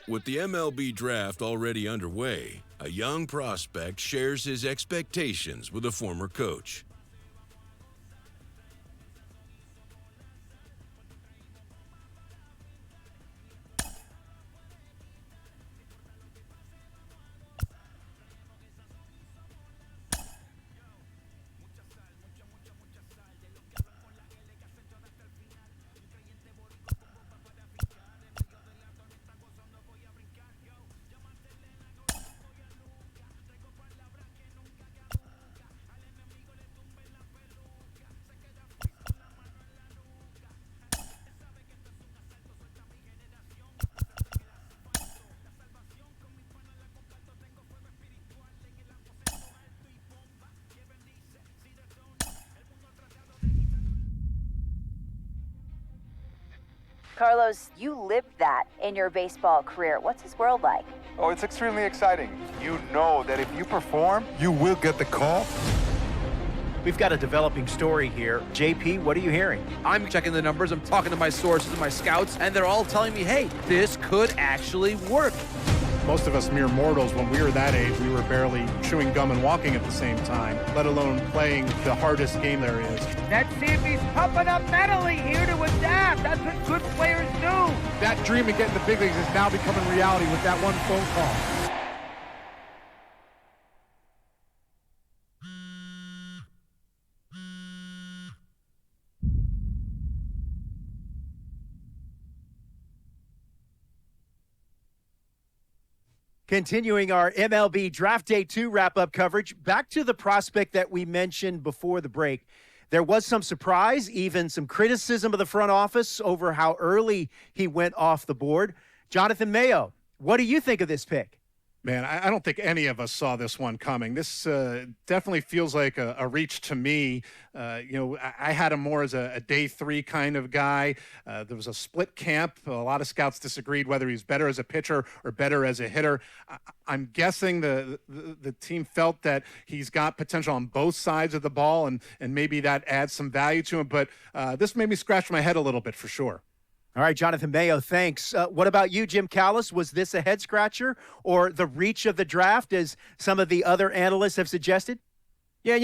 With the MLB draft already underway, a young prospect shares his expectations with a former coach. Carlos, you lived that in your baseball career. What's his world like? Oh, it's extremely exciting. You know that if you perform, you will get the call. We've got a developing story here. JP, what are you hearing? I'm checking the numbers, I'm talking to my sources and my scouts, and they're all telling me, hey, this could actually work. Most of us mere mortals, when we were that age, we were barely chewing gum and walking at the same time, let alone playing the hardest game there is. Let's see if he's pumping up mentally here to adapt. That's what good players do. That dream of getting the big leagues is now becoming reality with that one phone call. Continuing our MLB Draft Day 2 wrap-up coverage, back to the prospect that we mentioned before the break. There was some surprise, even some criticism of the front office over how early he went off the board. Jonathan Mayo, what do you think of this pick? Man, I don't think any of us saw this one coming. This definitely feels like a reach to me. I had him more as a day 3 kind of guy. There was a split camp. A lot of scouts disagreed whether he's better as a pitcher or better as a hitter. I'm guessing the team felt that he's got potential on both sides of the ball, and maybe that adds some value to him. But this made me scratch my head a little bit for sure. All right, Jonathan Mayo, thanks. What about you, Jim Callis? Was this a head-scratcher or the reach of the draft, as some of the other analysts have suggested? Yeah,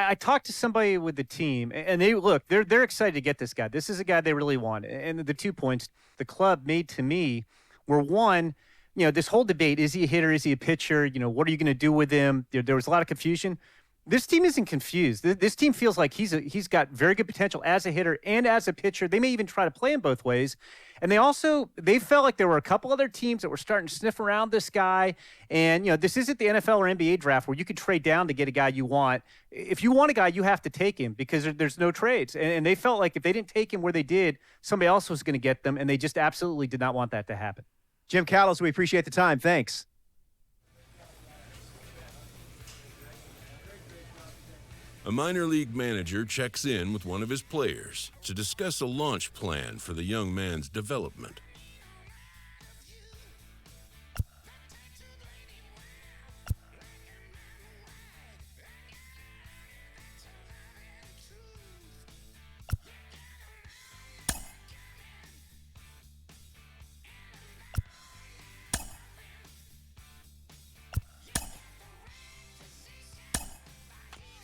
I talked to somebody with the team, and they're excited to get this guy. This is a guy they really want. And the 2 points the club made to me were, one, this whole debate, is he a hitter, is he a pitcher? What are you going to do with him? There was a lot of confusion. This team isn't confused. This team feels like he's got very good potential as a hitter and as a pitcher. They may even try to play him both ways. And they felt like there were a couple other teams that were starting to sniff around this guy. And, this isn't the NFL or NBA draft where you could trade down to get a guy you want. If you want a guy, you have to take him because there's no trades. And they felt like if they didn't take him where they did, somebody else was going to get them. And they just absolutely did not want that to happen. Jim Callis, we appreciate the time. Thanks. A minor league manager checks in with one of his players to discuss a launch plan for the young man's development.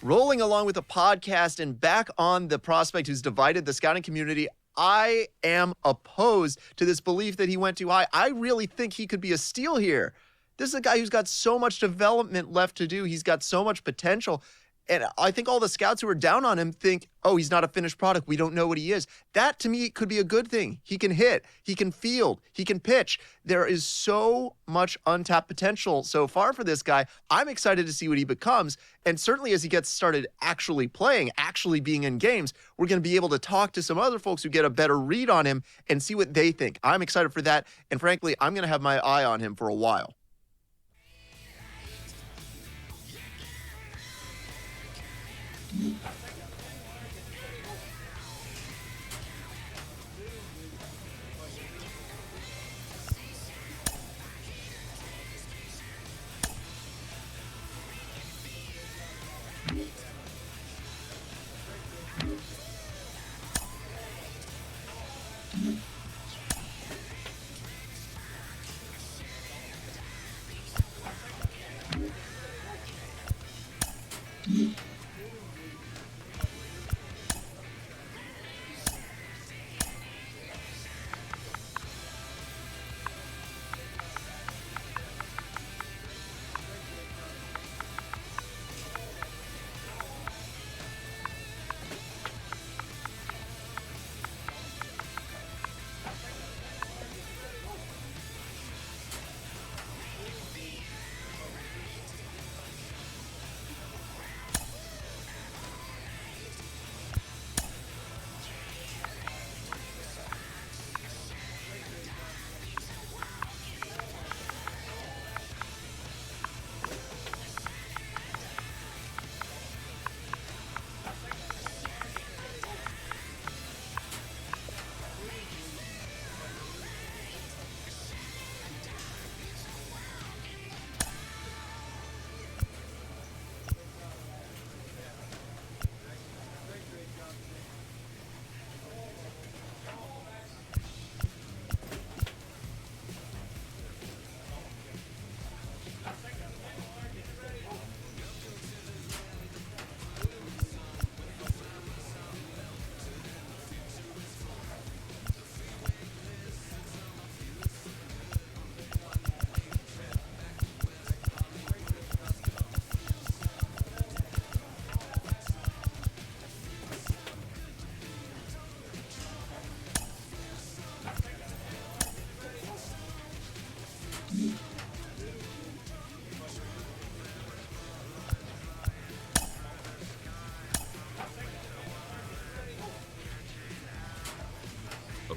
Rolling along with the podcast and back on the prospect who's divided the scouting community, I am opposed to this belief that he went too high. I really think he could be a steal here. This is a guy who's got so much development left to do. He's got so much potential. And I think all the scouts who are down on him think, oh, he's not a finished product. We don't know what he is. That, to me, could be a good thing. He can hit. He can field. He can pitch. There is so much untapped potential so far for this guy. I'm excited to see what he becomes. And certainly as he gets started actually playing, actually being in games, we're going to be able to talk to some other folks who get a better read on him and see what they think. I'm excited for that. And frankly, I'm going to have my eye on him for a while.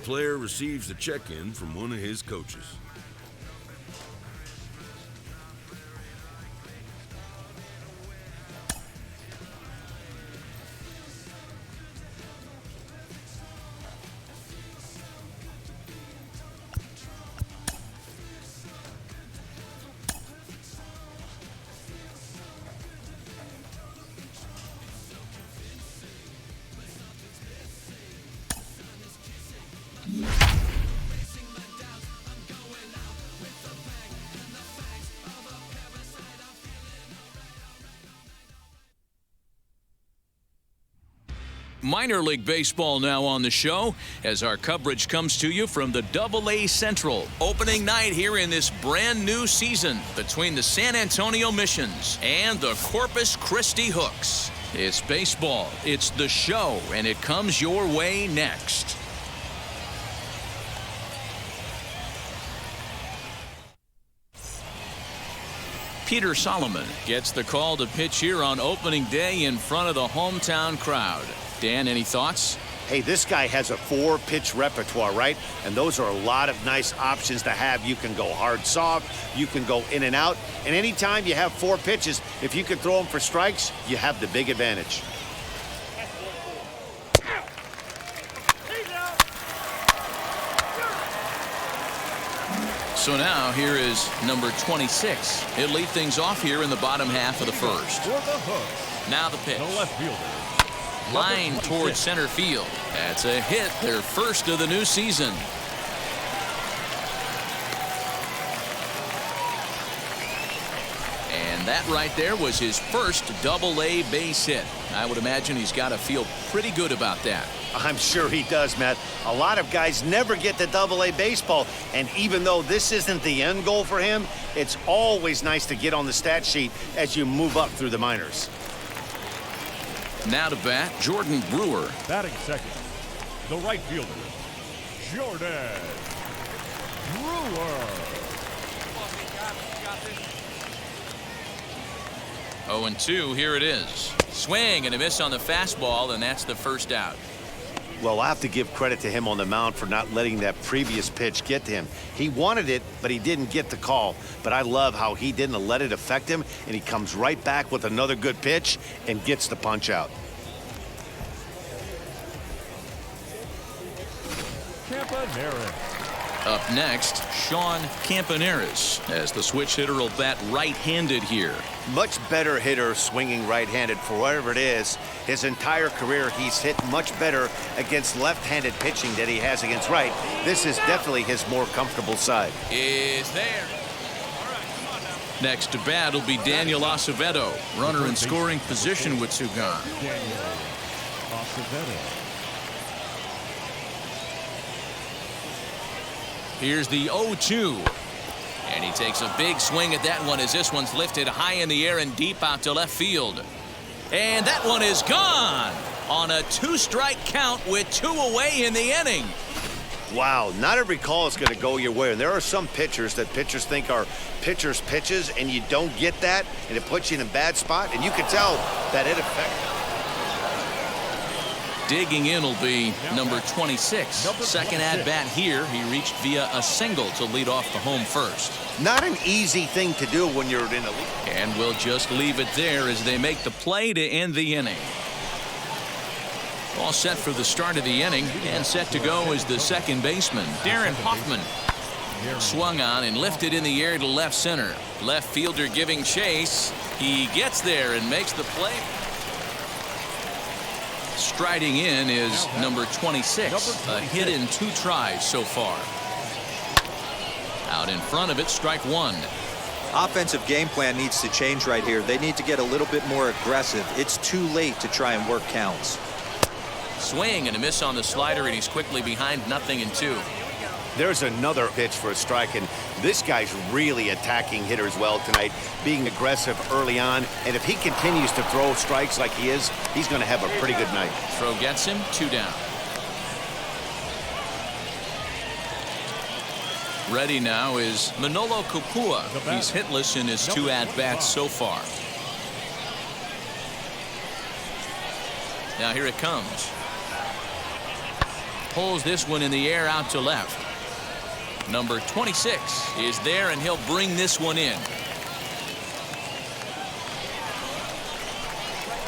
player receives a check-in from one of his coaches. Minor League Baseball now on the show as our coverage comes to you from the AA Central opening night here in this brand new season between the San Antonio Missions and the Corpus Christi Hooks. It's baseball, it's the show, and it comes your way next. Peter Solomon gets the call to pitch here on opening day in front of the hometown crowd. Dan, any thoughts? Hey, this guy has a 4-pitch repertoire, right? And those are a lot of nice options to have. You can go hard, soft, you can go in and out. And anytime you have 4 pitches, if you can throw them for strikes, you have the big advantage. So now here is number 26. He'll lead things off here in the bottom half of the first. Now the pitch. The left fielder. Line towards center field. That's a hit, their first of the new season. And that right there was his first Double-A base hit. I would imagine he's got to feel pretty good about that. I'm sure he does, Matt. A lot of guys never get to Double-A baseball, and even though this isn't the end goal for him, it's always nice to get on the stat sheet as you move up through the minors. Now to bat, Jordan Brewer. Batting second, the right fielder, Jordan Brewer. 0-2, here it is. Swing and a miss on the fastball, and that's the first out. Well, I have to give credit to him on the mound for not letting that previous pitch get to him. He wanted it, but he didn't get the call. But I love how he didn't let it affect him, and he comes right back with another good pitch and gets the punch out. Campaneris. Up next, Sean Campaneris, as the switch hitter will bat right-handed here. Much better hitter swinging right-handed for whatever it is. His entire career, he's hit much better against left-handed pitching than he has against right. This is definitely his more comfortable side. Is there. Next to bat will be Daniel Acevedo, runner in scoring position with Sugan. Daniel Acevedo. Here's the 0-2. And he takes a big swing at that one as this one's lifted high in the air and deep out to left field. And that one is gone on a 2-strike count with 2 away in the inning. Wow, not every call is going to go your way. And there are some pitchers that pitchers think are pitchers' pitches, and you don't get that, and it puts you in a bad spot. And you can tell that it affects. Digging in will be number 26. Second at-bat here. He reached via a single to lead off the home first. Not an easy thing to do when you're in a lead. And we'll just leave it there as they make the play to end the inning. All set for the start of the inning, and set to go is the second baseman, Darren Hoffman. Swung on and lifted in the air to left center. Left fielder giving chase. He gets there and makes the play. Striding in is number 26. A hit in 2 tries so far. Out in front of it, strike 1. Offensive game plan needs to change right here. They need to get a little bit more aggressive. It's too late to try and work counts. Swing and a miss on the slider, and he's quickly behind 0-2. There's another pitch for a strike, and this guy's really attacking hitters well tonight, being aggressive early on. And if he continues to throw strikes like he is, he's going to have a pretty good night. Throw gets him, 2 down. Ready now is Manolo Kupua. He's hitless in his 2 at-bats so far. Now here it comes. pulls this one in the air out to left. Number 26 is there, and he'll bring this one in.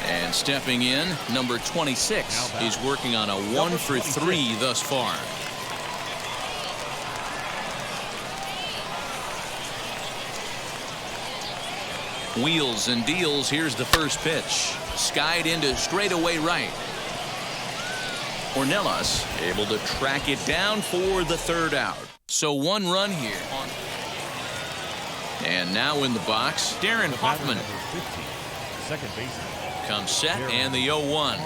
And stepping in, number 26 is working on a 1-for-3 thus far. Wheels and deals. Here's the first pitch. Skied into straightaway right. Ornelas able to track it down for the third out. So one run here. And now in the box, Darren Hoffman. Second baseman. Comes set, and the 0-1.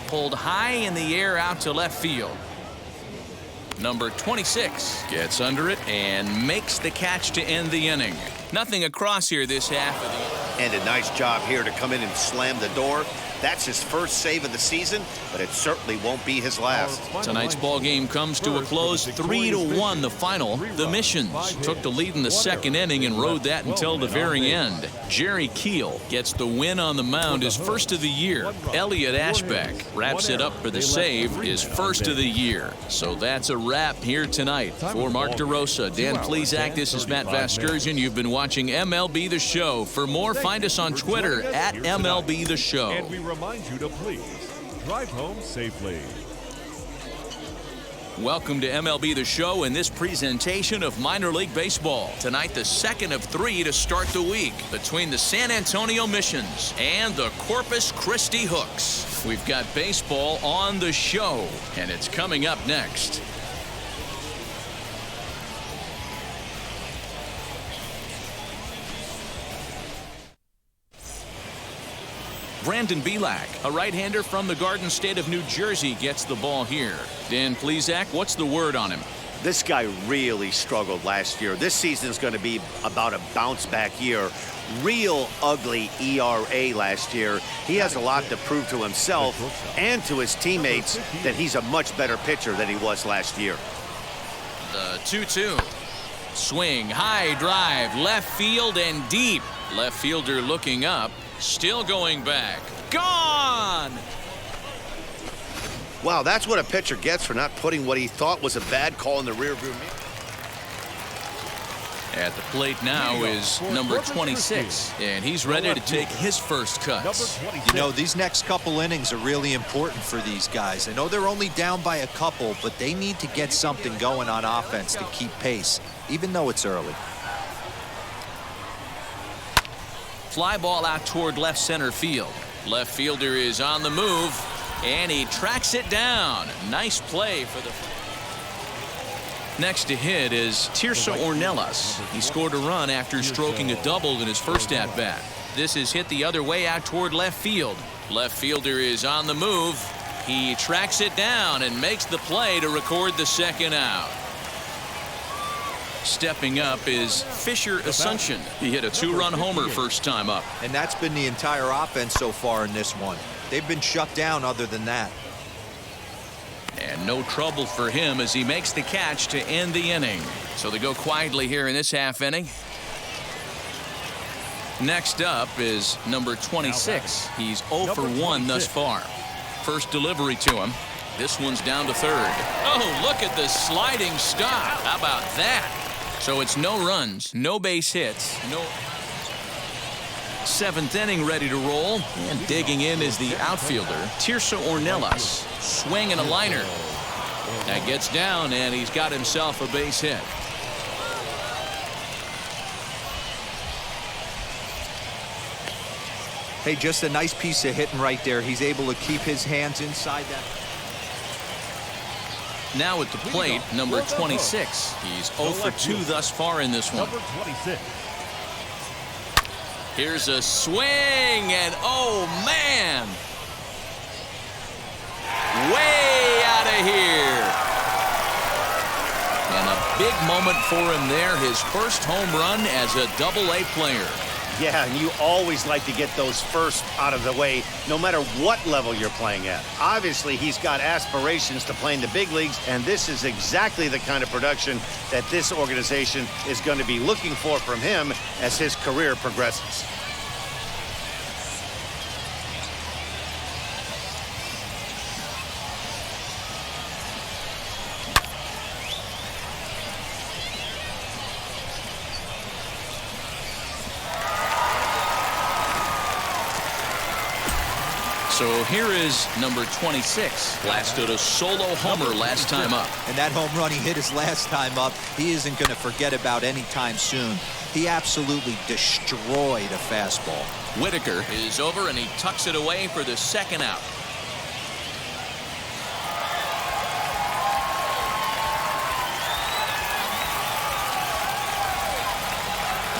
Pulled high in the air out to left field. Number 26 gets under it and makes the catch to end the inning. Nothing across here this half of the inning. And a nice job here to come in and slam the door. That's his first save of the season, but it certainly won't be his last. Tonight's ball game comes to a close, 3-1 the final. The Missions took the lead in the second inning and rode that until the very end. Jerry Keel gets the win on the mound, his first of the year. Elliot Ashbeck wraps it up for the save, his first of the year. So that's a wrap here tonight. For Mark DeRosa, Dan Plesac, this is Matt Vasgersian. You've been watching MLB The Show. For more, find us on Twitter at MLB The Show. And we remind you to please drive home safely. Welcome to MLB The Show and this presentation of minor league baseball. Tonight, the second of 3 to start the week between the San Antonio Missions and the Corpus Christi Hooks. We've got baseball on the show, and it's coming up next. Brandon Belak, a right-hander from the Garden State of New Jersey, gets the ball here. Dan Plesac, what's the word on him? This guy really struggled last year. This season is going to be about a bounce-back year. Real ugly ERA last year. He has a lot to prove to himself and to his teammates that he's a much better pitcher than he was last year. The 2-2. Swing, high drive, left field and deep. Left fielder looking up. Still going back. Gone! Wow, that's what a pitcher gets for not putting what he thought was a bad call in the rearview mirror. At the plate now is number 26, and he's ready to take his first cuts. You know, these next couple innings are really important for these guys. I know they're only down by a couple, but they need to get something going on offense to keep pace, even though it's early. Fly ball out toward left center field. Left fielder is on the move, and he tracks it down. Nice play for the... Next to hit is Tirso Ornelas. He scored a run after stroking a double in his first at-bat. This is hit the other way out toward left field. Left fielder is on the move. He tracks it down and makes the play to record the second out. Stepping up is Fisher Asuncion. He hit a 2-run homer first time up. And that's been the entire offense so far in this one. They've been shut down other than that. And no trouble for him as he makes the catch to end the inning. So they go quietly here in this half inning. Next up is number 26. He's 0 for 1 thus far. First delivery to him. This one's down to third. Oh, look at the sliding stop. How about that? So it's no runs, no base hits, no... Seventh inning ready to roll, and digging in is the outfielder, Tirso Ornelas. Swing and a liner. That gets down, and he's got himself a base hit. Hey, just a nice piece of hitting right there. He's able to keep his hands inside that. Now at the plate, number 26. He's 0 for 2 thus far in this one. Number 26. Here's a swing, and oh, man. Way out of here. And a big moment for him there. His first home run as a Double-A player. Yeah, and you always like to get those first out of the way, no matter what level you're playing at. Obviously, he's got aspirations to play in the big leagues, and this is exactly the kind of production that this organization is going to be looking for from him as his career progresses. So here is number 26. Blasted a solo homer last time up. And that home run he hit his last time up, he isn't going to forget about anytime soon. He absolutely destroyed a fastball. Whitaker is over, and he tucks it away for the second out.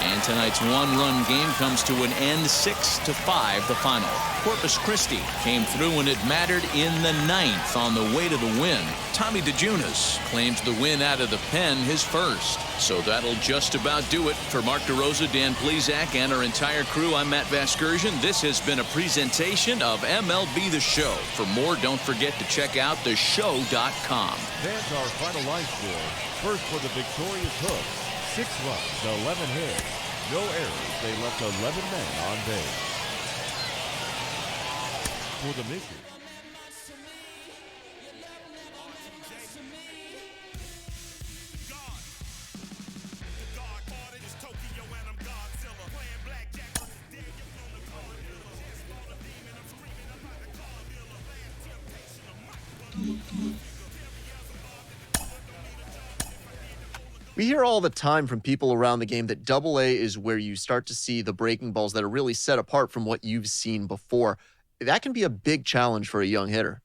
And tonight's one-run game comes to an end, 6-5 the final. Corpus Christi came through when it mattered in the 9th on the way to the win. Tommy DeJunas claims the win out of the pen, his first. So that'll just about do it. For Mark DeRosa, Dan Plezak, and our entire crew, I'm Matt Vasgersian. This has been a presentation of MLB The Show. For more, don't forget to check out theshow.com. There's our final line score. First for the victorious Hooks, 6 runs, 11 hits, no errors. They left 11 men on base. For the Missions, We hear all the time from people around the game that AA is where you start to see the breaking balls that are really set apart from what you've seen before. That can be a big challenge for a young hitter.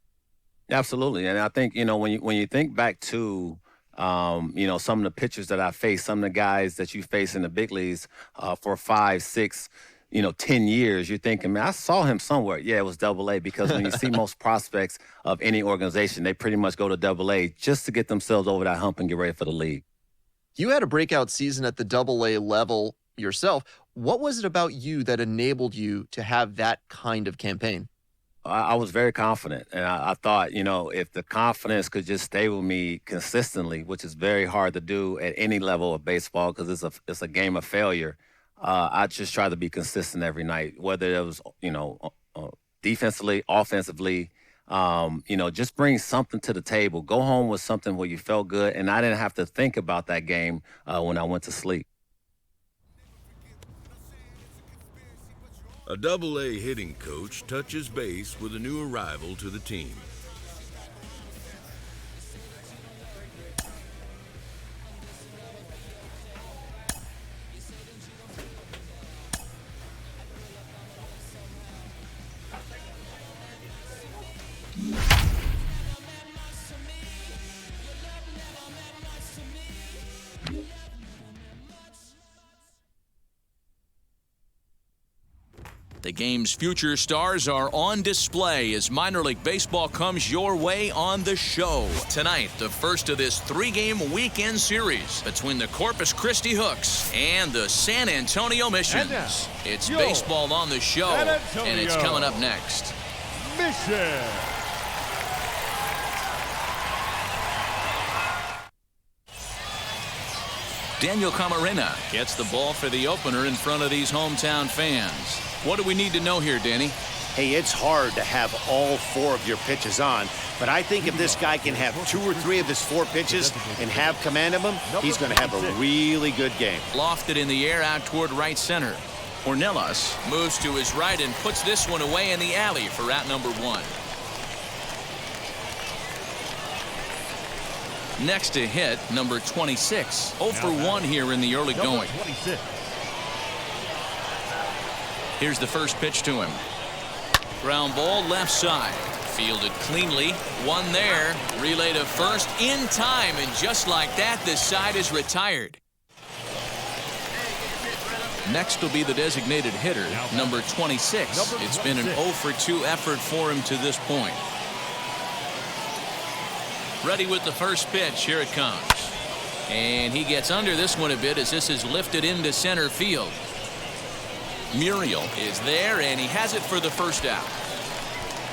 Absolutely. And I think, when you think back to, some of the pitchers that I faced, some of the guys that you face in the big leagues for 5, 6, 10 years, you're thinking, man, I saw him somewhere. Yeah, it was AA, because when you see most prospects of any organization, they pretty much go to AA just to get themselves over that hump and get ready for the league. You had a breakout season at the AA level yourself. What was it about you that enabled you to have that kind of campaign? I was very confident, and I thought, if the confidence could just stay with me consistently, which is very hard to do at any level of baseball because it's a game of failure, I just try to be consistent every night, whether it was, defensively, offensively, just bring something to the table. Go home with something where you felt good, and I didn't have to think about that game when I went to sleep. A AA hitting coach touches base with a new arrival to the team. The game's future stars are on display as minor league baseball comes your way on The Show. Tonight, the first of this 3-game weekend series between the Corpus Christi Hooks and the San Antonio Missions. It's baseball on The Show, and it's coming up next. Mission. Daniel Camarena gets the ball for the opener in front of these hometown fans. What do we need to know here, Danny? Hey, it's hard to have all 4 of your pitches on, but I think if this guy can have 2 or 3 of his 4 pitches and have command of them, he's going to have a really good game. Lofted in the air out toward right center. Ornelas moves to his right and puts this one away in the alley for out number 1. Next to hit, number 26. 0 for 1 here in the early going. 26. Here's the first pitch to him. Ground ball left side. Fielded cleanly. One there. Relay to first in time. And just like that, this side is retired. Next will be the designated hitter, number 26. It's been an 0 for 2 effort for him to this point. Ready with the first pitch. Here it comes. And he gets under this one a bit as this is lifted into center field. Muriel is there, and he has it for the first out.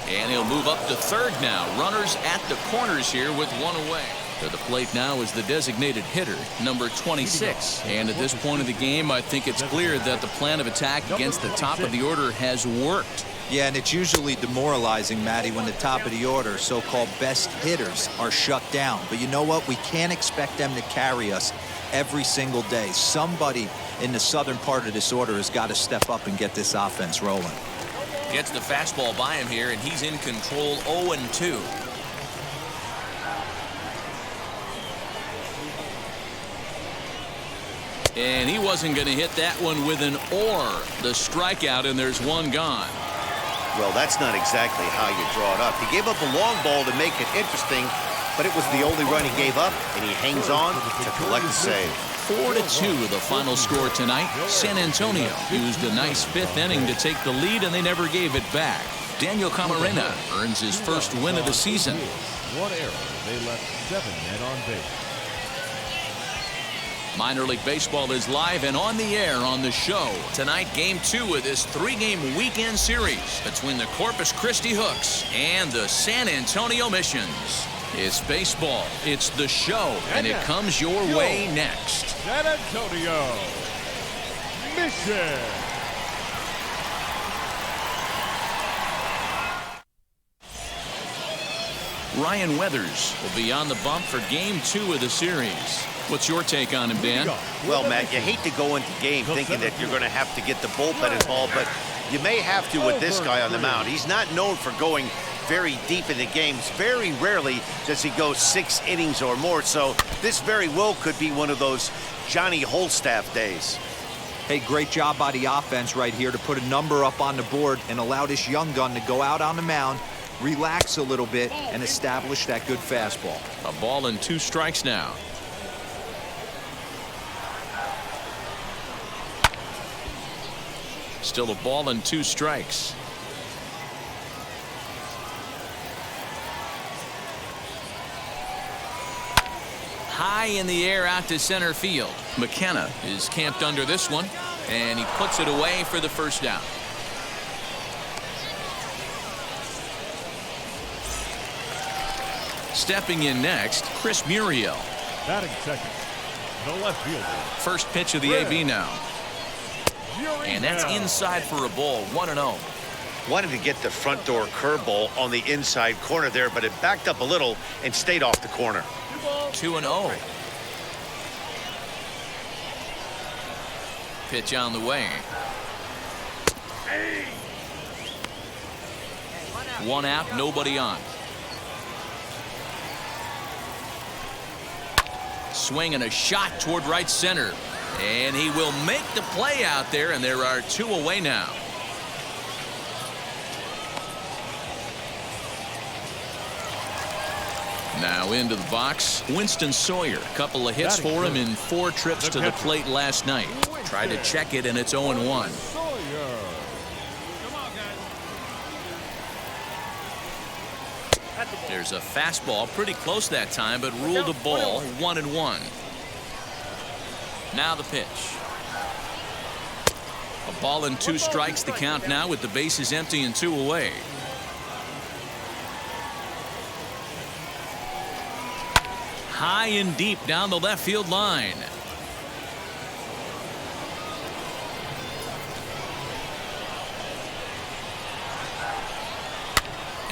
And he'll move up to third now. Runners at the corners here with 1 away. To the plate now is the designated hitter, number 26. And at this point of the game, I think it's clear that the plan of attack against the top of the order has worked. Yeah, and it's usually demoralizing, Matty, when the top of the order, so-called best hitters, are shut down. But you know what? We can't expect them to carry us every single day. Somebody in the southern part of this order has got to step up and get this offense rolling. Gets the fastball by him here, and he's in control 0-2. And he wasn't going to hit that one with an or. The strikeout, and there's one gone. Well, that's not exactly how you draw it up. He gave up a long ball to make it interesting, but it was the only run he gave up, and he hangs on to collect the save. 4-2 the final score tonight. San Antonio used a nice fifth inning to take the lead, and they never gave it back. Daniel Camarena earns his first win of the season. One error. They left 7 men on base. Minor League Baseball is live and on the air on the show. Tonight, Game 2 of this 3-game weekend series between the Corpus Christi Hooks and the San Antonio Missions. It's baseball, it's the show, and it comes your way next. San Antonio Mission. Ryan Weathers will be on the bump for Game 2 of the series. What's your take on him, Dan? Well, Matt, you hate to go into game thinking that you're going to have to get the bullpen involved, but you may have to with this guy on the mound. He's not known for going very deep into games. Very rarely does he go 6 innings or more, so this very well could be one of those Johnny Holstaff days. Hey, great job by the offense right here to put a number up on the board and allow this young gun to go out on the mound, relax a little bit, and establish that good fastball. A ball and 2 strikes now. Still a ball and 2 strikes. High in the air out to center field. McKenna is camped under this one, and he puts it away for the first down. Stepping in next, Chris Muriel. Batting second, the left fielder. First pitch of the AB now. And that's inside for a ball, 1-0. Wanted to get the front door curveball on the inside corner there, but it backed up a little and stayed off the corner. 2-0. Pitch on the way. 1 out, nobody on. Swing and a shot toward right center. And he will make the play out there, and there are 2 away now. Now into the box, Winston Sawyer. A couple of hits for him in 4 trips to the plate last night. Tried to check it, and it's 0-1. There's a fastball pretty close that time, but ruled a ball, 1-1. Now the pitch. A ball and 2 strikes, the count now with the bases empty and 2 away. High and deep down the left field line.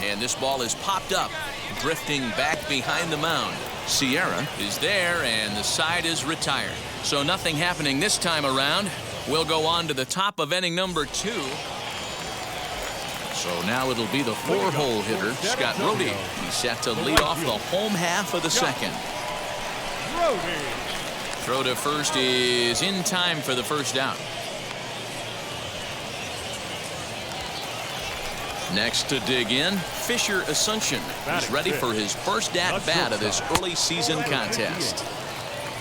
And this ball is popped up, drifting back behind the mound. Sierra is there, and the side is retired. So nothing happening this time around. We'll go on to the top of inning number 2. So now it'll be the 4-hole hitter, Scott Rohde. He's set to lead off the home half of the second. Throw to first is in time for the first down. Next to dig in, Fisher Asuncion. He's ready for his first at-bat of this early season contest.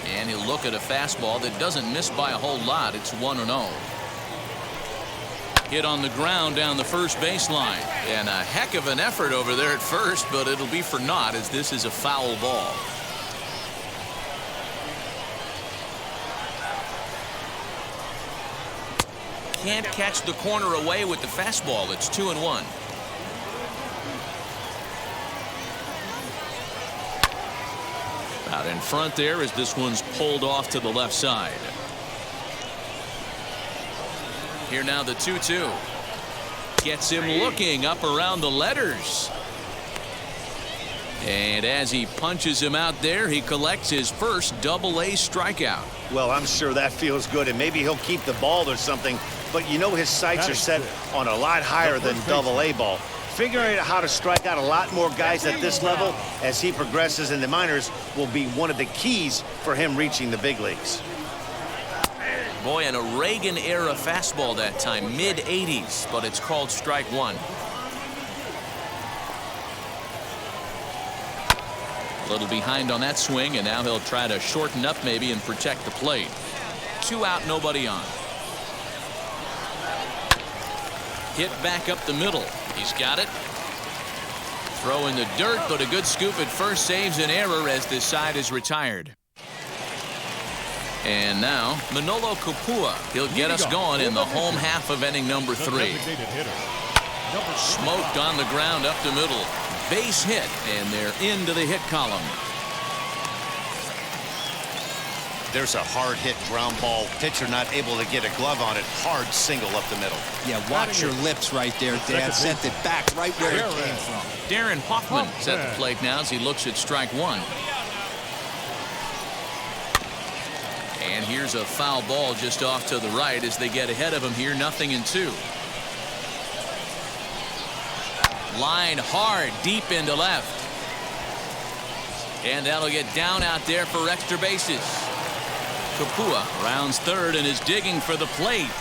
And he'll look at a fastball that doesn't miss by a whole lot. It's 1-0. Hit on the ground down the first baseline. And a heck of an effort over there at first, but it'll be for naught as this is a foul ball. Can't catch the corner away with the fastball. It's 2-1. Out in front there as this one's pulled off to the left side. Here now the 2-2. Gets him looking up around the letters. And as he punches him out there, he collects his first Double-A strikeout. Well, I'm sure that feels good, and maybe he'll keep the ball or something, but you know his sights are set on a lot higher than double-A ball. Figuring out how to strike out a lot more guys at this level as he progresses in the minors will be one of the keys for him reaching the big leagues. Boy, and a Reagan-era fastball that time, mid-80s, but it's called strike one. A little behind on that swing, and now he'll try to shorten up maybe and protect the plate. 2 out, nobody on. Hit back up the middle. He's got it. Throw in the dirt, but a good scoop at first saves an error as this side is retired. And now Manolo Kapua. He'll get us going in the home half of inning number 3. Smoked on the ground up the middle. Base hit, and they're into the hit column. There's a hard hit ground ball. Pitcher not able to get a glove on it. Hard single up the middle. Yeah, watch your lips right there, Dad. Sent it back right where it came from. Darren Hoffman is at the plate now as he looks at strike one. And here's a foul ball just off to the right as they get ahead of him here. 0-2. Line hard deep into left. And that'll get down out there for extra bases. Kapua rounds third and is digging for the plate.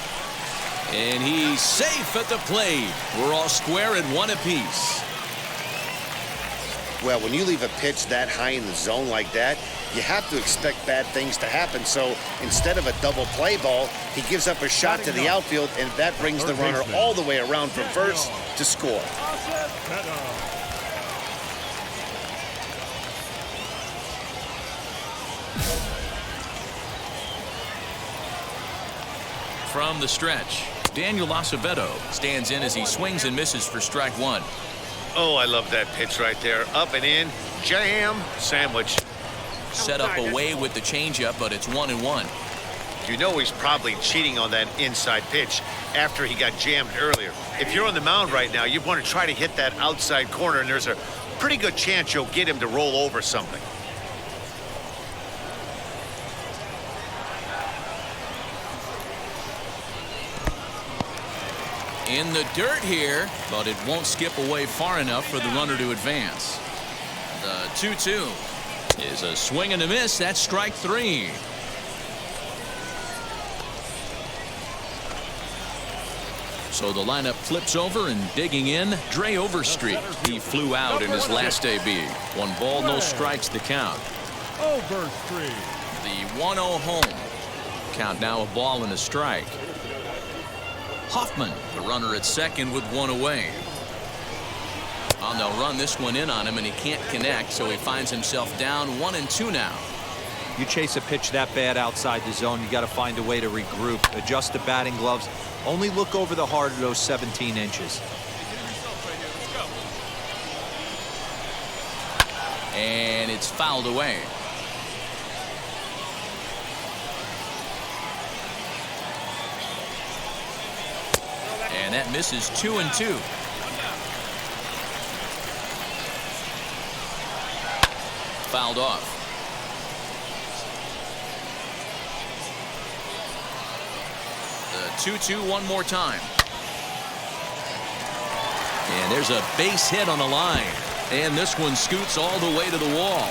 And he's safe at the plate. We're all square at 1 apiece. Well, when you leave a pitch that high in the zone like that, you have to expect bad things to happen. So instead of a double play ball, he gives up a shot to the outfield, and that brings the runner all the way around from first to score. From the stretch, Daniel Acevedo stands in as he swings and misses for strike one. Oh, I love that pitch right there. Up and in, jam, sandwich. Set up away with the changeup, but it's 1-1. You know he's probably cheating on that inside pitch after he got jammed earlier. If you're on the mound right now, you want to try to hit that outside corner, and there's a pretty good chance you'll get him to roll over something. In the dirt here, but it won't skip away far enough for the runner to advance. The 2-2 is a swing and a miss. That's strike three. So the lineup flips over, and digging in, Dre Overstreet. He flew out in his last AB. 1 ball, no strikes the count. Overstreet. The 1-0 home. Count now a ball and a strike. Hoffman, the runner at second with 1 away. They'll run this one in on him, and he can't connect, so he finds himself down 1-2 now. You chase a pitch that bad outside the zone, you got to find a way to regroup, adjust the batting gloves, only look over the heart of those 17 inches. And it's fouled away. And that misses 2-2. Fouled off. The 2-2 one more time. And there's a base hit on the line. And this one scoots all the way to the wall.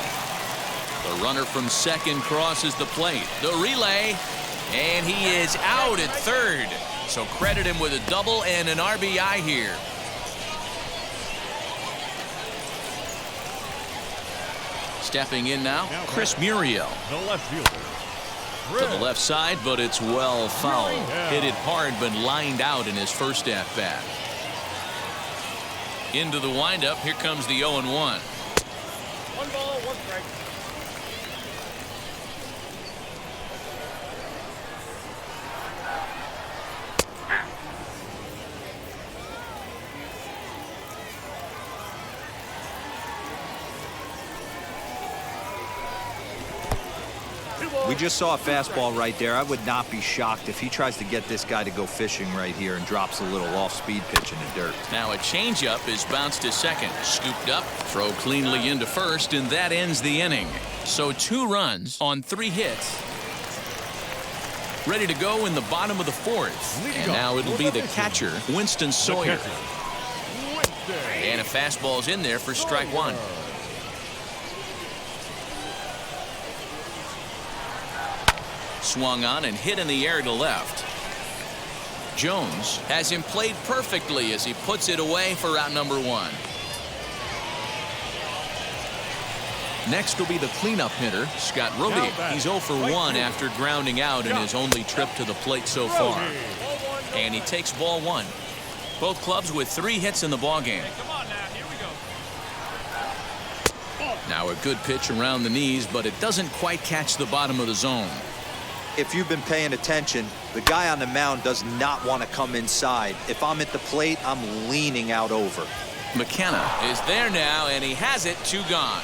The runner from second crosses the plate. The relay. And he is out at third. So credit him with a double and an RBI here. Stepping in now, Chris Muriel. The left fielder. To the left side, but it's well fouled. Hit it hard, but lined out in his first at-bat. Into the windup, here comes the 0-1. 1 ball, 1 strike. We just saw a fastball right there. I would not be shocked if he tries to get this guy to go fishing right here and drops a little off-speed pitch in the dirt. Now a changeup is bounced to second. Scooped up, throw cleanly into first, and that ends the inning. So 2 runs on 3 hits. Ready to go in the bottom of the fourth. And now it'll be the catcher, Winston Sawyer. And a fastball's in there for strike one. Swung on and hit in the air to left. Jones has him played perfectly as he puts it away for out number one. Next will be the cleanup hitter, Scott Roby. He's 0 for 1 after grounding out in his only trip to the plate so far. And he takes ball one. Both clubs with 3 hits in the ballgame. Now a good pitch around the knees, but it doesn't quite catch the bottom of the zone. If you've been paying attention, the guy on the mound does not want to come inside. If I'm at the plate, I'm leaning out over. McKenna is there now, and he has it. 2 gone.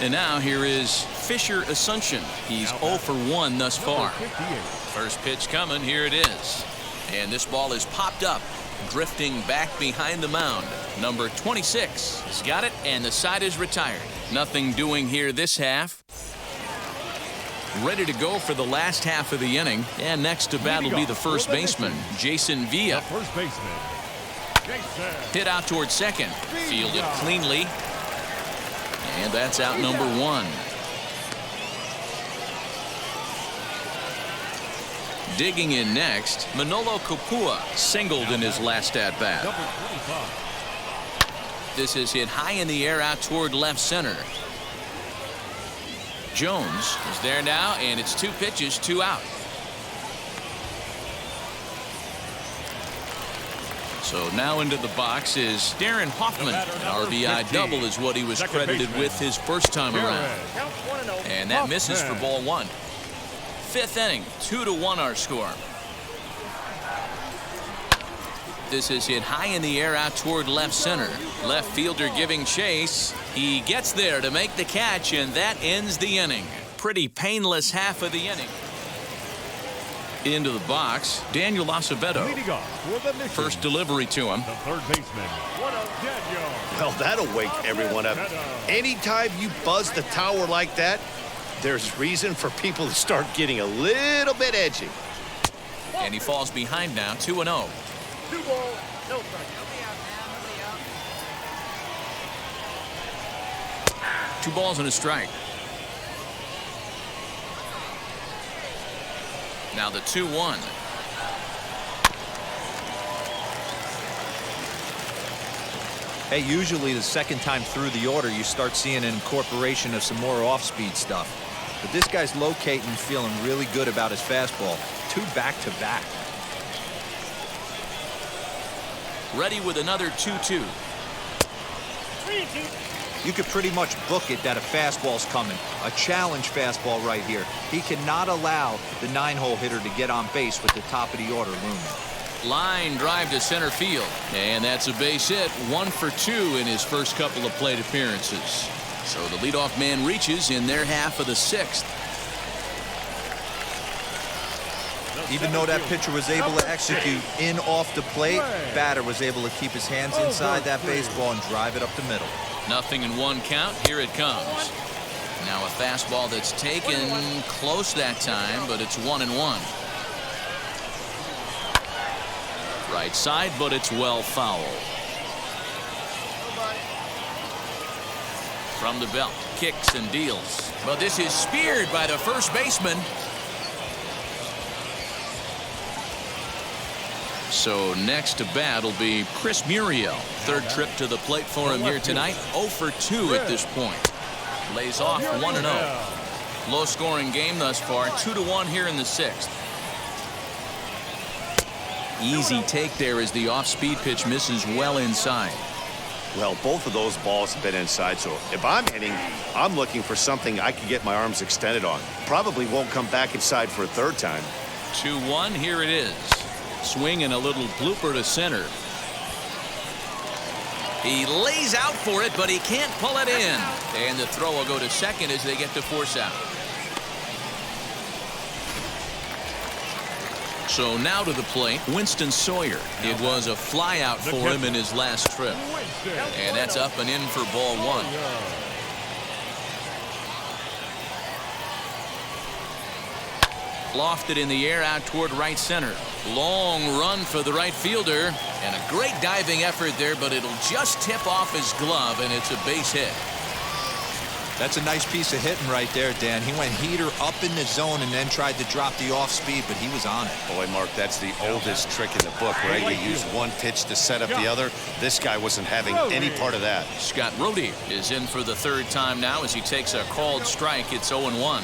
And now here is Fisher Asuncion. He's 0 for 1 thus far. First pitch coming. Here it is. And this ball is popped up, drifting back behind the mound. Number 26 has got it, and the side is retired. Nothing doing here this half. Ready to go for the last half of the inning. And next to bat will be the first baseman, Jason Villa. Hit out towards second. Fielded cleanly. And that's out number 1. Digging in next, Manolo Kopua singled in his last at-bat. This is hit high in the air out toward left center. Jones is there now, and it's 2 pitches, 2 out. So now into the box is Darren Hoffman. An RBI double is what he was credited with his first time around. And that misses for ball 1. 5th inning, 2-1 our score. This is hit high in the air out toward left center. Left fielder giving chase. He gets there to make the catch, and that ends the inning. Pretty painless half of the inning. Into the box, Daniel Acevedo. First delivery to him. The third baseman, Daniel. Well, that'll wake everyone up. Anytime you buzz the tower like that, there's reason for people to start getting a little bit edgy. And he falls behind now, 2-0. 2 balls, no strike. 2 balls and a strike. Now the 2-1. Hey, usually the second time through the order, you start seeing an incorporation of some more off-speed stuff. But this guy's locating, feeling really good about his fastball. 2 back-to-back. Ready with another 2-2. You could pretty much book it that a fastball's coming. A challenge fastball right here. He cannot allow the 9-hole hitter to get on base with the top of the order looming. Line drive to center field. And that's a base hit. 1 for 2 in his first couple of plate appearances. So the leadoff man reaches in their half of the 6th. Even though that pitcher was able to execute in off the plate, batter was able to keep his hands inside that baseball and drive it up the middle. Nothing in 1 count. Here it comes. Now a fastball that's taken close that time, but it's 1-1. Right side, but it's well foul. From the belt, kicks and deals. But this is speared by the first baseman. So next to bat will be Chris Muriel. 3rd trip to the plate for him here tonight. 0 for 2 at this point. Lays off 1-0. Low scoring game thus far. 2-1 here in the 6th. Easy take there as the off-speed pitch misses well inside. Well, both of those balls have been inside, so if I'm hitting, I'm looking for something I can get my arms extended on. Probably won't come back inside for a 3rd time. 2-1, here it is. Swing and a little blooper to center. He lays out for it, but he can't pull it in. And the throw will go to second as they get to force out. So now to the plate, Winston Sawyer. It was a fly out for him in his last trip. And that's up and in for ball 1. Lofted in the air out toward right center. Long run for the right fielder. And a great diving effort there, but it'll just tip off his glove, and it's a base hit. That's a nice piece of hitting right there, Dan. He went heater up in the zone and then tried to drop the off speed, but he was on it. Boy, Mark, that's the oldest trick in the book, right? You use one pitch to set up the other. This guy wasn't having any part of that. Scott Rohde is in for the third time now as he takes a called strike. It's 0-1.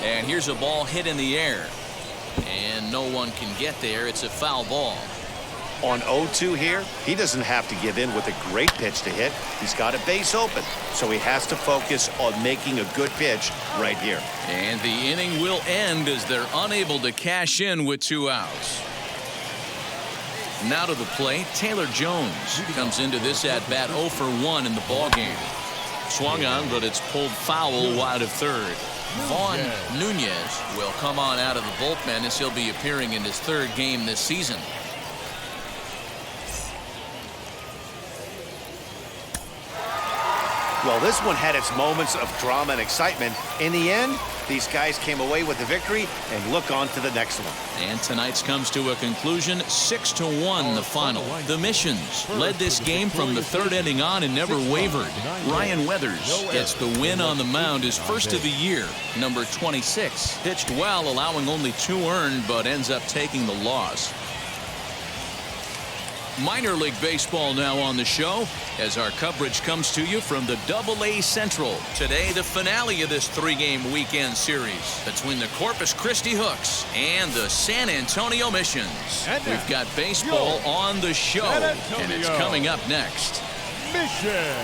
And here's a ball hit in the air. And no one can get there. It's a foul ball. On 0-2 here, he doesn't have to give in with a great pitch to hit. He's got a base open, so he has to focus on making a good pitch right here. And the inning will end as they're unable to cash in with 2 outs. Now to the plate, Taylor Jones comes into this at-bat 0 for 1 in the ballgame. Swung on, but it's pulled foul wide of third. Vaughn Nunez will come on out of the bullpen as he'll be appearing in his third game this season. Well, this one had its moments of drama and excitement. In the end, these guys came away with the victory and look on to the next one. And tonight's comes to a conclusion, 6-1 the final. The Missions led this game from the third inning on and never wavered. Ryan Weathers gets the win on the mound, his first of the year, number 26. Pitched well, allowing only 2 earned, but ends up taking the loss. Minor League Baseball now on the show as our coverage comes to you from the AA Central. Today, the finale of this 3-game weekend series between the Corpus Christi Hooks and the San Antonio Missions. We've got baseball on the show, and it's coming up next. Mission.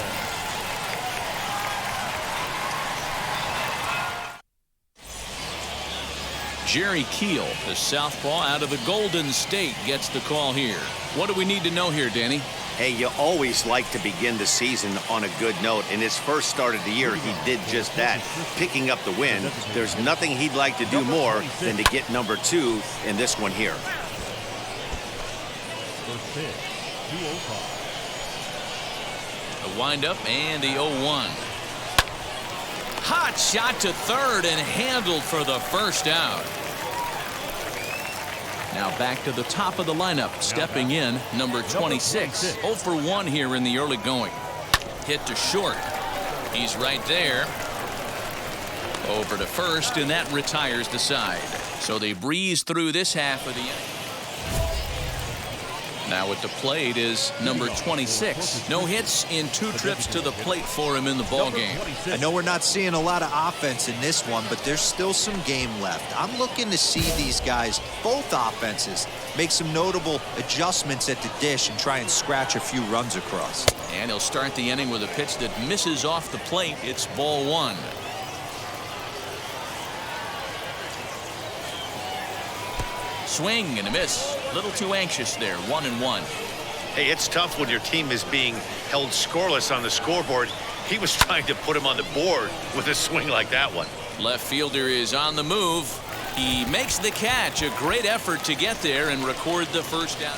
Jerry Keel, the southpaw out of the Golden State, gets the call here. What do we need to know here, Danny? Hey, you always like to begin the season on a good note. In his first start of the year, he did just that, picking up the win. There's nothing he'd like to do more than to get number 2 in this one here. First pitch, 205. The windup and the 0-1. Hot shot to third and handled for the first out. Now back to the top of the lineup, stepping in, number 26. 0 for 1 here in the early going. Hit to short. He's right there. Over to first, and that retires the side. So they breeze through this half of the inning. Now at the plate is number 26. No hits in 2 trips to the plate for him in the ballgame. I know we're not seeing a lot of offense in this one, but there's still some game left. I'm looking to see these guys, both offenses, make some notable adjustments at the dish and try and scratch a few runs across. And he'll start the inning with a pitch that misses off the plate. It's ball 1. Swing and a miss. A little too anxious there. 1-1. Hey, it's tough when your team is being held scoreless on the scoreboard. He was trying to put him on the board with a swing like that one. Left fielder is on the move. He makes the catch. A great effort to get there and record the first down.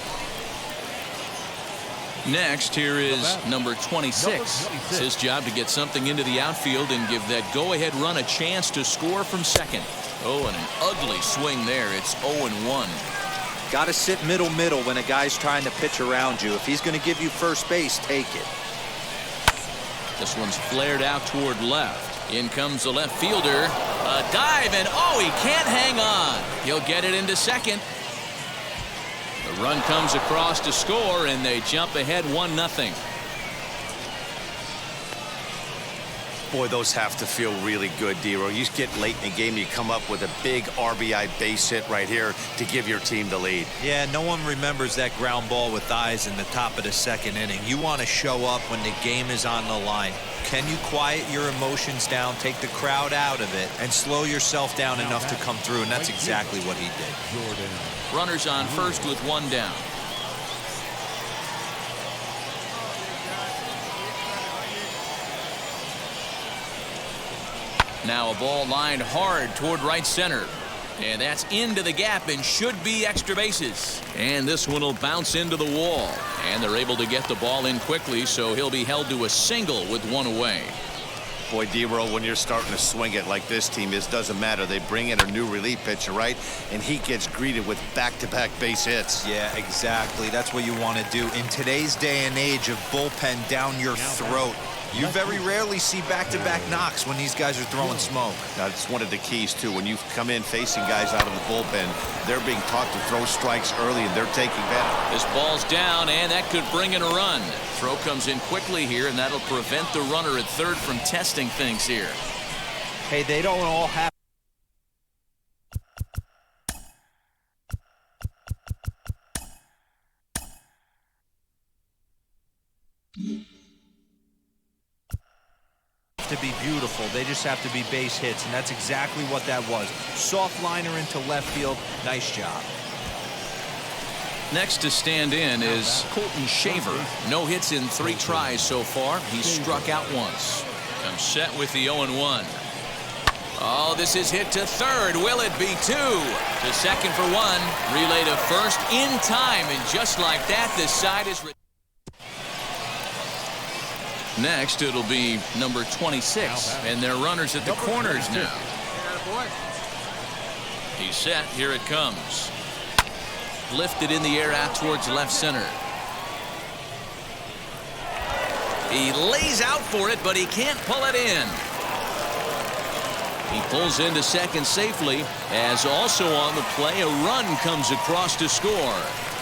Next, here is number 26. It's his job to get something into the outfield and give that go-ahead run a chance to score from second. Oh, and an ugly swing there. It's 0-1. Got to sit middle when a guy's trying to pitch around you. If he's going to give you first base, take it. This one's flared out toward left. In comes the left fielder. A dive, and oh, he can't hang on. He'll get it into second. The run comes across to score, and they jump ahead 1-0. Boy, those have to feel really good, D-Row. You get late in the game, you come up with a big RBI base hit right here to give your team the lead. Yeah, no one remembers that ground ball with eyes in the top of the second inning. You want to show up when the game is on the line. Can you quiet your emotions down, take the crowd out of it, and slow yourself down enough to come through? And that's exactly what he did. Runners on first with 1 down. Now a ball lined hard toward right center. And that's into the gap and should be extra bases. And this one will bounce into the wall. And they're able to get the ball in quickly, so he'll be held to a single with 1 away. Boy, D-Roll, when you're starting to swing it like this team is, doesn't matter. They bring in a new relief pitcher, right? And he gets greeted with back-to-back base hits. Yeah, exactly. That's what you want to do. In today's day and age of bullpen down your throat, you very rarely see back-to-back knocks when these guys are throwing smoke. That's one of the keys, too. When you come in facing guys out of the bullpen, they're being taught to throw strikes early, and they're taking that. This ball's down, and that could bring in a run. Throw comes in quickly here, and that'll prevent the runner at third from testing things here. Hey, they don't all have to be beautiful. They just have to be base hits, and that's exactly what that was. Soft liner into left field. Nice job. Next to stand in is Colton Shaver. No hits in 3 tries so far. He's struck out once. Comes set with the 0-1. Oh, this is hit to third. Will it be 2? To second for 1. Relay to first in time, and just like that, this side is... Next, it'll be number 26, and they're runners at the corners now. He's set. Here it comes. Lifted in the air out towards left center. He lays out for it, but he can't pull it in. He pulls into second safely, as also on the play, a run comes across to score.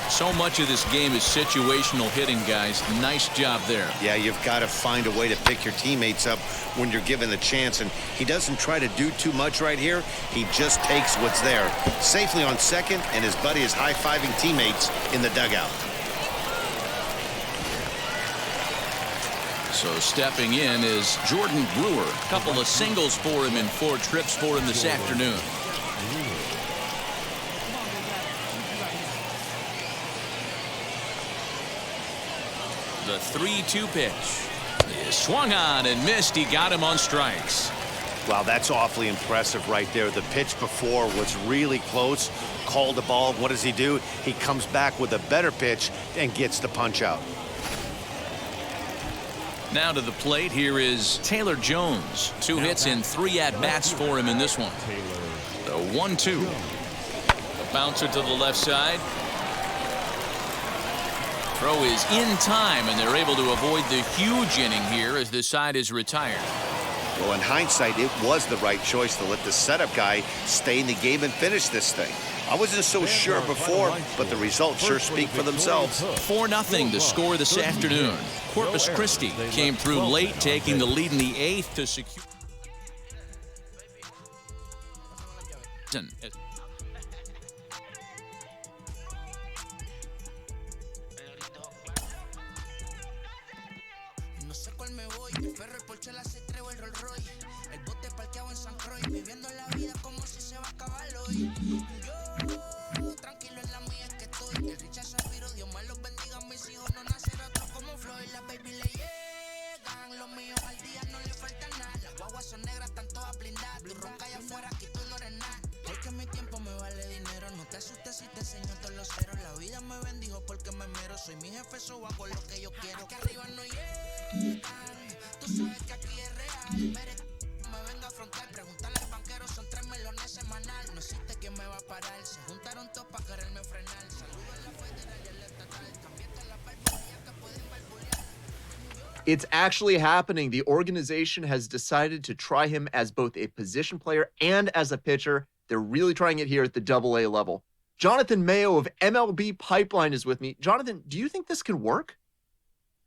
So much of this game is situational hitting, guys. Nice job there. Yeah, you've got to find a way to pick your teammates up when you're given the chance, and he doesn't try to do too much right here. He just takes what's there. Safely on second, and his buddy is high-fiving teammates in the dugout. So stepping in is Jordan Brewer. A couple of singles for him and 4 trips for him this afternoon. The 3-2 pitch is swung on and missed. He got him on strikes. Wow, that's awfully impressive right there. The pitch before was really close. Called the ball. What does he do? He comes back with a better pitch and gets the punch out. Now to the plate, here is Taylor Jones. 2 hits in 3 at-bats for him in this one. The 1-2. The bouncer to the left side. Throw is in time, and they're able to avoid the huge inning here as the side is retired. Well, in hindsight, it was the right choice to let the setup guy stay in the game and finish this thing. I wasn't so sure before, but the results sure speak for themselves. 4-0 the score this afternoon. Corpus Christi came through late, taking the lead in the 8th to secure. It's actually happening. The organization has decided to try him as both a position player and as a pitcher. They're really trying it here at the AA level. Jonathan Mayo of MLB Pipeline is with me. Jonathan, do you think this can work?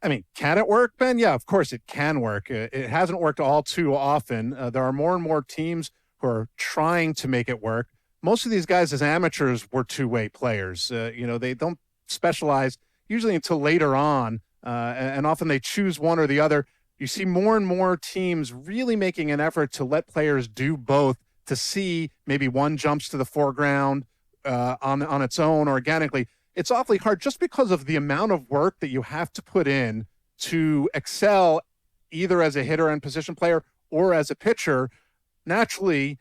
I mean, can it work, Ben? Yeah, of course it can work. It hasn't worked all too often. There are more and more teams who are trying to make it work. Most of these guys as amateurs were two-way players. They don't specialize usually until later on. And often they choose one or the other. You see more and more teams really making an effort to let players do both, to see maybe one jumps to the foreground on its own organically. It's awfully hard just because of the amount of work that you have to put in to excel either as a hitter and position player or as a pitcher. Naturally,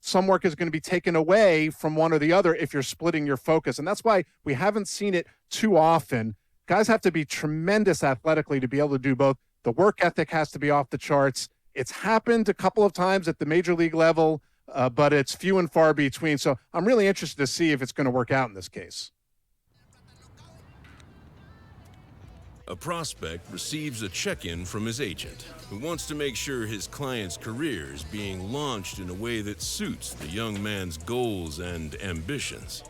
some work is going to be taken away from one or the other if you're splitting your focus. And that's why we haven't seen it too often. Guys have to be tremendous athletically to be able to do both. The work ethic has to be off the charts, It's happened a couple of times at the major league level, but it's few and far between. So I'm really interested to see if it's going to work out in this case. A prospect receives a check-in from his agent, who wants to make sure his client's career is being launched in a way that suits the young man's goals and ambitions.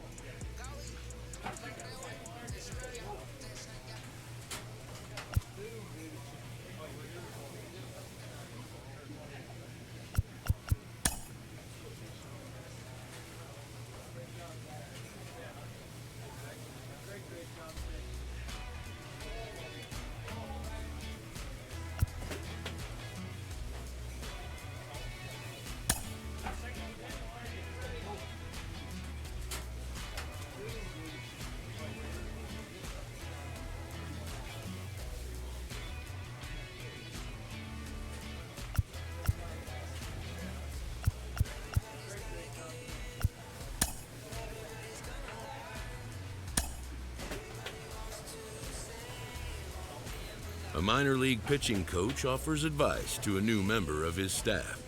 A minor league pitching coach offers advice to a new member of his staff.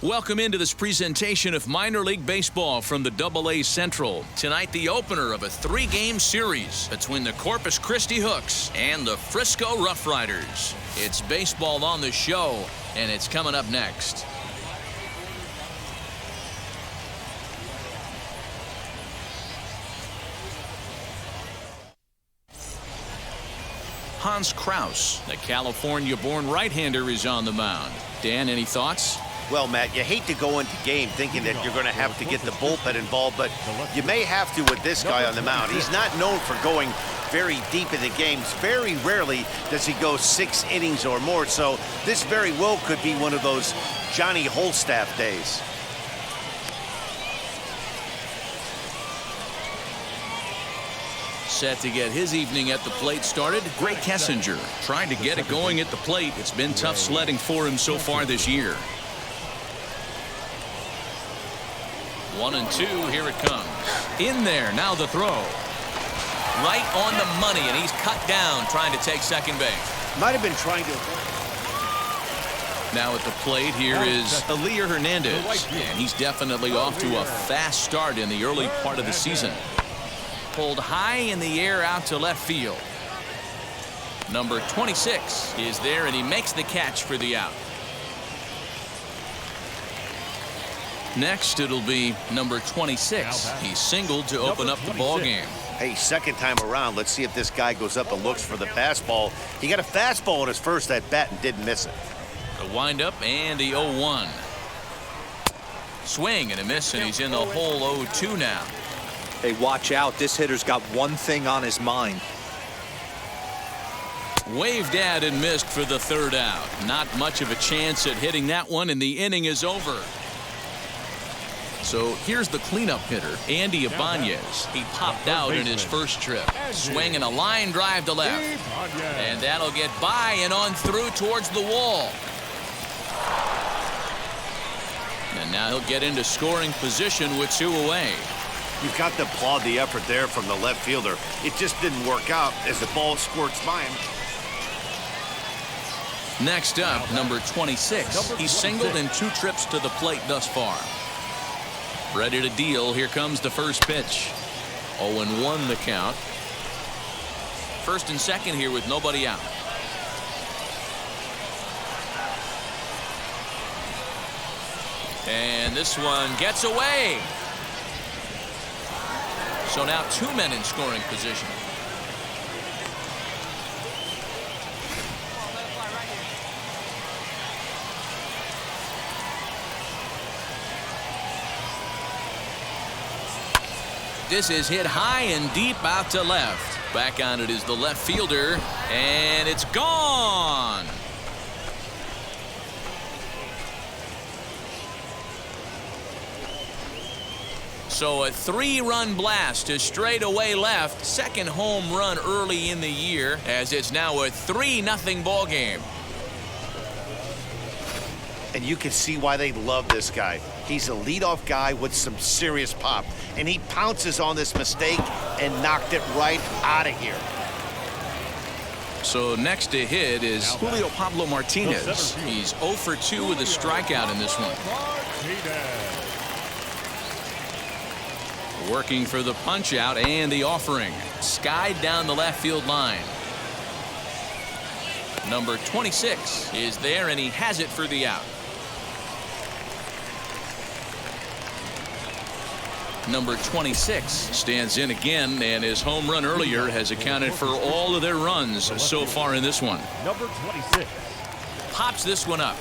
Welcome into this presentation of minor league baseball from the AA Central. Tonight, the opener of a 3-game series between the Corpus Christi Hooks and the Frisco Rough Riders. It's baseball on the show, and it's coming up next. Hans Kraus, the California-born right-hander, is on the mound. Dan, any thoughts? Well, Matt, you hate to go into game thinking that you're going to have to get the bullpen involved, but you may have to with this guy on the mound. He's not known for going very deep into games. Very rarely does he go 6 innings or more, so this very well could be one of those Johnny Holstaff days. Set to get his evening at the plate started, Greg Kessinger trying to get it going at the plate. It's been tough sledding for him so far this year. 1-2, here it comes. In there, now the throw. Right on the money, and he's cut down trying to take second base. Might have been trying to... Now at the plate, here is Elier Hernandez, and he's definitely off to a fast start in the early part of the season. Pulled high in the air out to left field. Number 26 is there, and he makes the catch for the out. Next, it'll be number 26. He's singled to open up the ball game. Hey, second time around, let's see if this guy goes up and looks for the fastball. He got a fastball on his first at bat and didn't miss it. The windup and the 0-1. Swing and a miss, and he's in the hole 0-2 now. Hey, watch out. This hitter's got one thing on his mind. Waved at and missed for the third out. Not much of a chance at hitting that one, and the inning is over. So here's the cleanup hitter, Andy Ibanez. He popped out in his first trip. Swinging a line drive to left. And that'll get by and on through towards the wall. And now he'll get into scoring position with 2 away. You've got to applaud the effort there from the left fielder. It just didn't work out as the ball squirts by him. Next up, number 26. He's singled in 2 trips to the plate thus far. Ready to deal. Here comes the first pitch. 0-1 the count. First and second here with nobody out. And this one gets away. So now 2 men in scoring position. This is hit high and deep out to left. Back on it is the left fielder, and it's gone. So a 3-run blast to straightaway left. Second home run early in the year, as it's now a 3-0 ball game. And you can see why they love this guy. He's a leadoff guy with some serious pop. And he pounces on this mistake and knocked it right out of here. So next to hit is Julio Pablo Martinez. He's 0 for 2 with a strikeout in this one. Working for the punch out and the offering. Skied down the left field line. Number 26 is there, and he has it for the out. Number 26 stands in again, and his home run earlier has accounted for all of their runs so far in this one. Number 26. Pops this one up.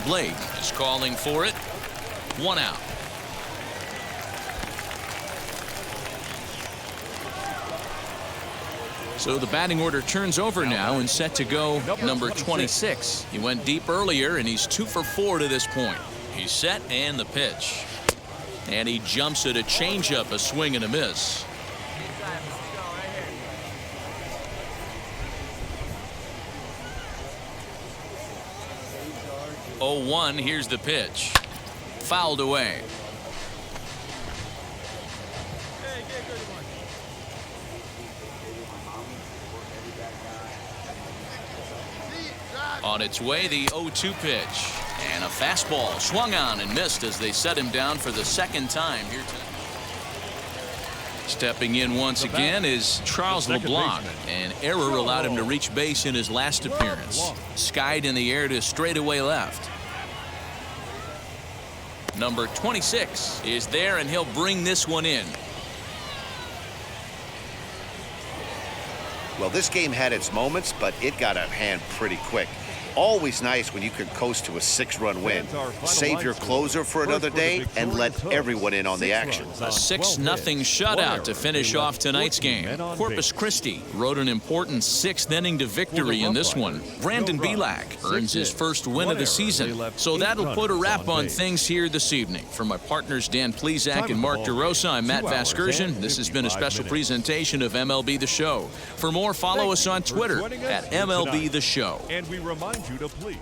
Blake is calling for it. 1 out. So the batting order turns over now and set to go number 26. He went deep earlier, and he's 2 for 4 to this point. He's set, and the pitch. And he jumps at a changeup, a swing and a miss. Oh, 1, here's the pitch. Fouled away. On its way, the 0-2 pitch. And a fastball swung on and missed as they set him down for the second time here tonight. Stepping in once again is Charles LeBlanc. An error allowed him to reach base in his last appearance. Skied in the air to straightaway left. Number 26 is there, and he'll bring this one in. Well, this game had its moments, but it got out of hand pretty quick. Always nice when you can coast to a 6-run win. Save your closer for another day and let everyone in on the action. A 6-0 shutout to finish off tonight's game. Corpus Christi rode an important 6th inning to victory in this one. Brandon Belak earns his first win of the season. So that'll put a wrap on things here this evening. For my partners Dan Plezak and Mark DeRosa, I'm Matt Vasgersian. This has been a special presentation of MLB The Show. For more, follow us on Twitter at MLB The Show. And we remind you to please